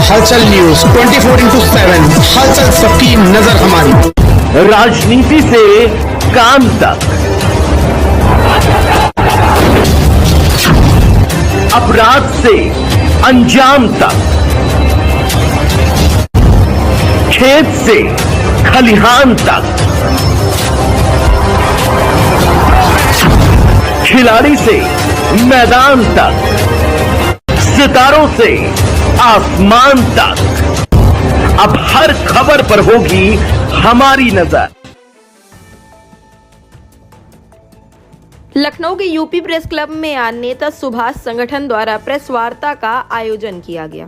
हलचल न्यूज 24/7, हलचल सबकी नजर हमारी। राजनीति से काम तक, अपराध से अंजाम तक, खेत से खलिहान तक, खिलाड़ी से मैदान तक, सितारों से आसमान तक, अब हर खबर पर होगी हमारी नजर। लखनऊ के यूपी प्रेस क्लब में आज नेता सुभाष संगठन द्वारा प्रेस वार्ता का आयोजन किया गया।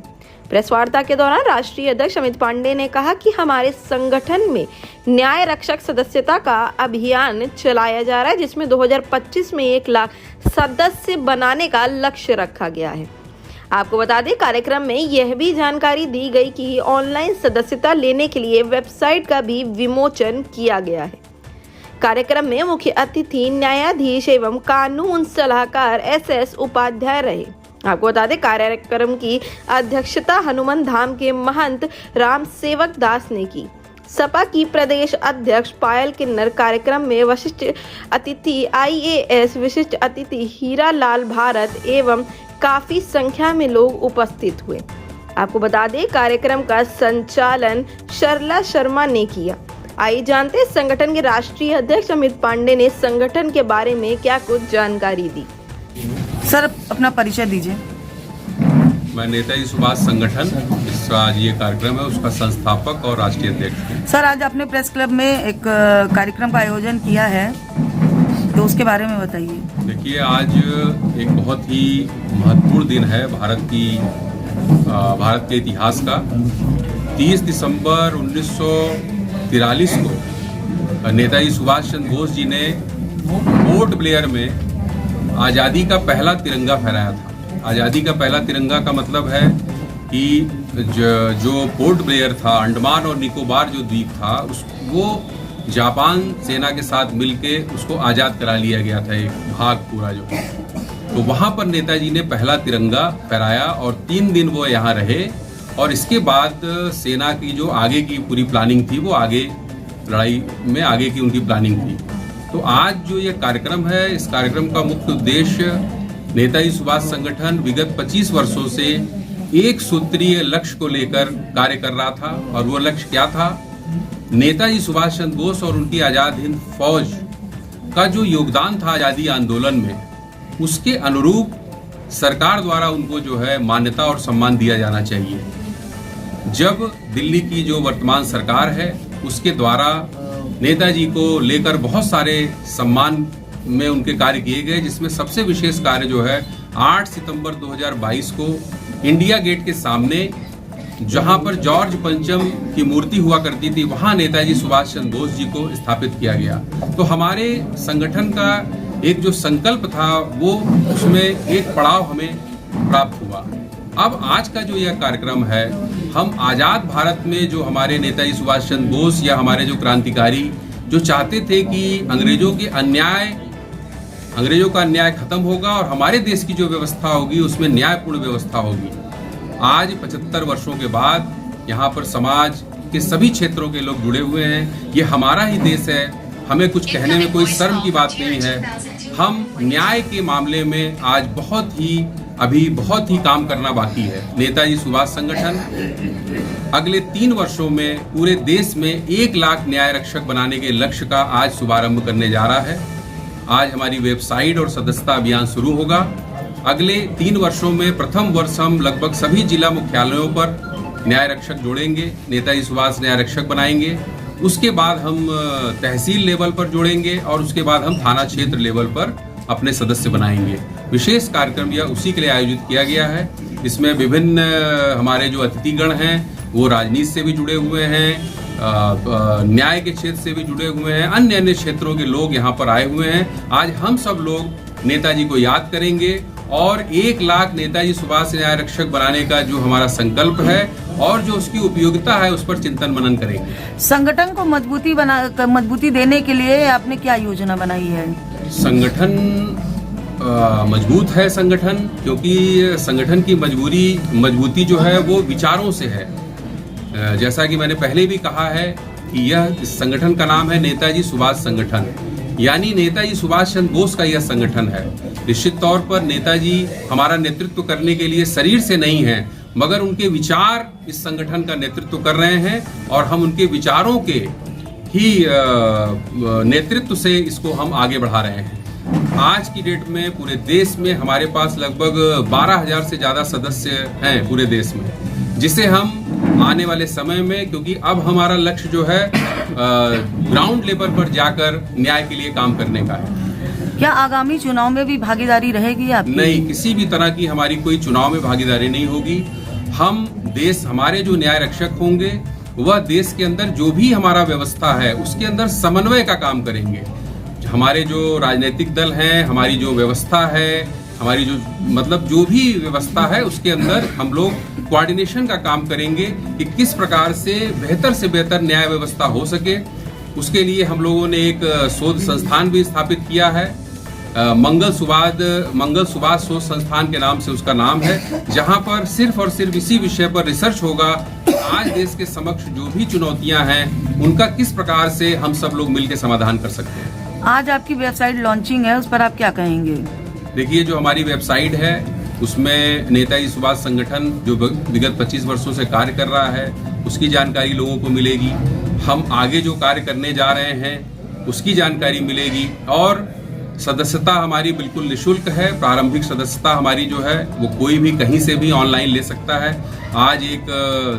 प्रेस वार्ता के दौरान राष्ट्रीय अध्यक्ष अमित पांडे ने कहा कि हमारे संगठन में न्याय रक्षक सदस्यता का अभियान चलाया जा रहा है, जिसमें 2025 में 1 लाख सदस्य बनाने का लक्ष्य रखा गया है। आपको बता दें, कार्यक्रम में यह भी जानकारी दी गई कि ऑनलाइन सदस्यता लेने के लिए वेबसाइट का भी विमोचन किया गया है। कार्यक्रम में मुख्य अतिथि न्यायाधीश एवं कानून सलाहकार SS उपाध्याय रहे। आपको बता दें, कार्यक्रम की अध्यक्षता हनुमान धाम के महंत राम सेवक दास ने की। सपा की प्रदेश अध्यक्ष पायल किन्नर, कार्यक्रम में वरिष्ठ अतिथि IAS विशिष्ट अतिथि हीरा लाल भारत एवं काफी संख्या में लोग उपस्थित हुए। आपको बता दें, कार्यक्रम का संचालन सरला शर्मा ने किया। आइए जानते हैं संगठन के राष्ट्रीय अध्यक्ष अमित पांडे ने संगठन के बारे में क्या कुछ जानकारी दी। सर, अपना परिचय दीजिए। मैं नेताजी सुभाष संगठन, इसका आज ये कार्यक्रम है, उसका संस्थापक और राष्ट्रीय अध्यक्ष। सर, आज आपने प्रेस क्लब में एक कार्यक्रम का आयोजन किया है, तो उसके बारे में बताइए। देखिए, आज एक बहुत ही महत्वपूर्ण दिन है भारत के इतिहास का। 30 दिसंबर 1943 को नेताजी सुभाष चंद्र बोस जी ने पोर्ट ब्लेयर में आज़ादी का पहला तिरंगा फहराया था। आज़ादी का पहला तिरंगा का मतलब है कि जो पोर्ट ब्लेयर था, अंडमान और निकोबार जो द्वीप था, वो जापान सेना के साथ मिलके उसको आज़ाद करा लिया गया था, एक भाग पूरा जो। तो वहाँ पर नेताजी ने पहला तिरंगा फहराया और 3 दिन वो यहाँ रहे। और इसके बाद सेना की जो आगे की पूरी प्लानिंग थी, वो आगे लड़ाई में आगे की उनकी प्लानिंग थी। तो आज जो ये कार्यक्रम है, इस कार्यक्रम का मुख्य उद्देश्य नेताजी सुभाष संगठन विगत 25 वर्षों से एक सूत्रीय लक्ष्य को लेकर कार्य कर रहा था। और वो लक्ष्य क्या था? नेताजी सुभाष चंद्र बोस और उनकी आज़ाद हिंद फौज का जो योगदान था आज़ादी आंदोलन में, उसके अनुरूप सरकार द्वारा उनको जो है मान्यता और सम्मान दिया जाना चाहिए। जब दिल्ली की जो वर्तमान सरकार है, उसके द्वारा नेताजी को लेकर बहुत सारे सम्मान में उनके कार्य किए गए, जिसमें सबसे विशेष कार्य जो है 8 सितंबर 2022 को इंडिया गेट के सामने, जहां पर जॉर्ज पंचम की मूर्ति हुआ करती थी, वहां नेताजी सुभाष चंद्र बोस जी को स्थापित किया गया। तो हमारे संगठन का एक जो संकल्प था, वो उसमें एक पड़ाव हमें प्राप्त हुआ। अब आज का जो यह कार्यक्रम है, हम आज़ाद भारत में जो हमारे नेताजी सुभाष चंद्र बोस या हमारे जो क्रांतिकारी जो चाहते थे कि अंग्रेजों का अन्याय खत्म होगा और हमारे देश की जो व्यवस्था होगी उसमें न्यायपूर्ण व्यवस्था होगी। आज 75 वर्षों के बाद यहाँ पर समाज के सभी क्षेत्रों के लोग जुड़े हुए हैं। ये हमारा ही देश है, हमें कुछ कहने में कोई शर्म की बात नहीं है। हम न्याय के मामले में आज बहुत ही काम करना बाकी है। नेताजी सुभाष संगठन अगले 3 वर्षों में पूरे देश में 1 लाख न्याय रक्षक बनाने के लक्ष्य का आज शुभारंभ करने जा रहा है। आज हमारी वेबसाइट और सदस्यता अभियान शुरू होगा। अगले 3 वर्षों में प्रथम वर्ष हम लगभग सभी जिला मुख्यालयों पर न्याय रक्षक जोड़ेंगे, नेताजी सुभाष न्याय रक्षक बनाएंगे। उसके बाद हम तहसील लेवल पर जोड़ेंगे और उसके बाद हम थाना क्षेत्र लेवल पर अपने सदस्य बनाएंगे। विशेष कार्यक्रम यह उसी के लिए आयोजित किया गया है। इसमें विभिन्न हमारे जो अतिथिगण हैं, वो राजनीति से भी जुड़े हुए हैं, न्याय के क्षेत्र से भी जुड़े हुए हैं, अन्य क्षेत्रों के लोग यहाँ पर आए हुए हैं। आज हम सब लोग नेताजी को याद करेंगे और 1 लाख नेताजी सुभाष न्याय रक्षक बनाने का जो हमारा संकल्प है और जो उसकी उपयोगिता है, उस पर चिंतन मनन करेंगे। संगठन को मजबूती देने के लिए आपने क्या योजना बनाई है? संगठन मजबूत है संगठन, क्योंकि संगठन की मजबूती जो है वो विचारों से है। जैसा कि मैंने पहले भी कहा है कि यह इस संगठन का नाम है नेताजी सुभाष संगठन, यानी नेताजी सुभाष चंद्र बोस का यह संगठन है। निश्चित तौर पर नेताजी हमारा नेतृत्व करने के लिए शरीर से नहीं है, मगर उनके विचार इस संगठन का नेतृत्व कर रहे हैं और हम उनके विचारों के ही नेतृत्व से इसको हम आगे बढ़ा रहे हैं। आज की डेट में पूरे देश में हमारे पास लगभग 12,000 से ज़्यादा सदस्य हैं पूरे देश में, जिसे हम आने वाले समय में, क्योंकि अब हमारा लक्ष्य जो है ग्राउंड लेवल पर जाकर न्याय के लिए काम करने का है। क्या आगामी चुनाव में भी भागीदारी रहेगी आपकी? नहीं, किसी भी तरह की हमारी कोई चुनाव में भागीदारी नहीं होगी। हम हमारे जो न्याय रक्षक होंगे वह देश के अंदर जो भी हमारा व्यवस्था है उसके अंदर समन्वय का काम करेंगे। हमारे जो राजनीतिक दल हैं, हमारी जो व्यवस्था है, हमारी जो भी व्यवस्था है उसके अंदर हम लोग कोऑर्डिनेशन का काम करेंगे कि किस प्रकार से बेहतर न्याय व्यवस्था हो सके। उसके लिए हम लोगों ने एक शोध संस्थान भी स्थापित किया है, मंगल सुभाष शोध संस्थान के नाम से उसका नाम है, जहां पर सिर्फ और सिर्फ इसी विषय पर रिसर्च होगा। आज देश के समक्ष जो भी चुनौतियां हैं उनका किस प्रकार से हम सब लोग मिलकर समाधान कर सकते हैं। आज आपकी वेबसाइट लॉन्चिंग है, उस पर आप क्या कहेंगे? देखिए, जो हमारी वेबसाइट है उसमें नेताजी सुभाष संगठन जो विगत 25 वर्षों से कार्य कर रहा है उसकी जानकारी लोगों को मिलेगी। हम आगे जो कार्य करने जा रहे हैं उसकी जानकारी मिलेगी। और सदस्यता हमारी बिल्कुल निःशुल्क है। प्रारंभिक सदस्यता हमारी जो है वो कोई भी कहीं से भी ऑनलाइन ले सकता है। आज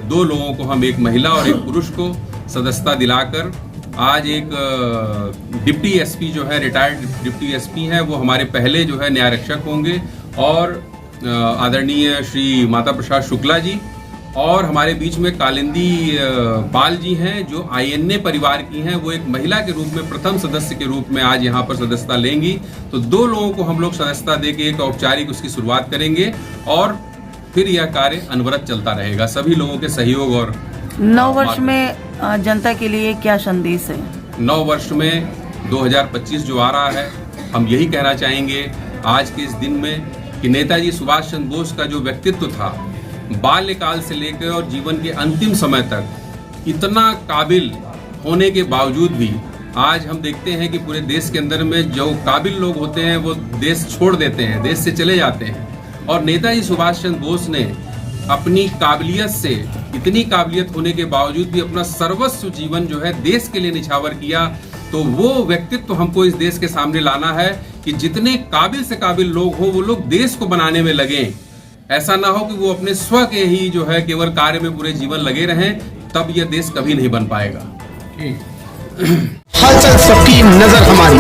2 लोगों को, हम एक महिला और एक पुरुष को सदस्यता दिलाकर आज एक डिप्टी एसपी जो है, रिटायर्ड डिप्टी एसपी हैं, वो हमारे पहले जो है न्याय रक्षक होंगे। और आदरणीय श्री माता प्रसाद शुक्ला जी और हमारे बीच में कालिंदी पाल जी हैं जो INA परिवार की हैं, वो एक महिला के रूप में प्रथम सदस्य के रूप में आज यहाँ पर सदस्यता लेंगी। तो 2 लोगों को हम लोग सदस्यता देके एक औपचारिक उसकी शुरुआत करेंगे और फिर यह कार्य अनवरत चलता रहेगा सभी लोगों के सहयोग और 9 वर्ष में जनता के लिए क्या संदेश है? 9 वर्ष में 2025 जो आ रहा है, हम यही कहना चाहेंगे आज के इस दिन में कि नेताजी सुभाष चंद्र बोस का जो व्यक्तित्व था, बाल्यकाल से लेकर और जीवन के अंतिम समय तक इतना काबिल होने के बावजूद भी आज हम देखते हैं कि पूरे देश के अंदर में जो काबिल लोग होते हैं वो देश छोड़ देते हैं, देश से चले जाते हैं। और नेताजी सुभाष चंद्र बोस ने अपनी काबिलियत से, इतनी काबिलियत होने के बावजूद भी अपना सर्वस्व जीवन जो है देश के लिए निछावर किया। तो वो व्यक्तित्व हमको इस देश के सामने लाना है कि जितने काबिल से काबिल लोग हो वो लोग देश को बनाने में लगे। ऐसा ना हो कि वो अपने स्व के ही जो है केवल कार्य में पूरे जीवन लगे रहें, तब यह देश कभी नहीं बन पाएगा। हलचल सबकी नजर हमारी।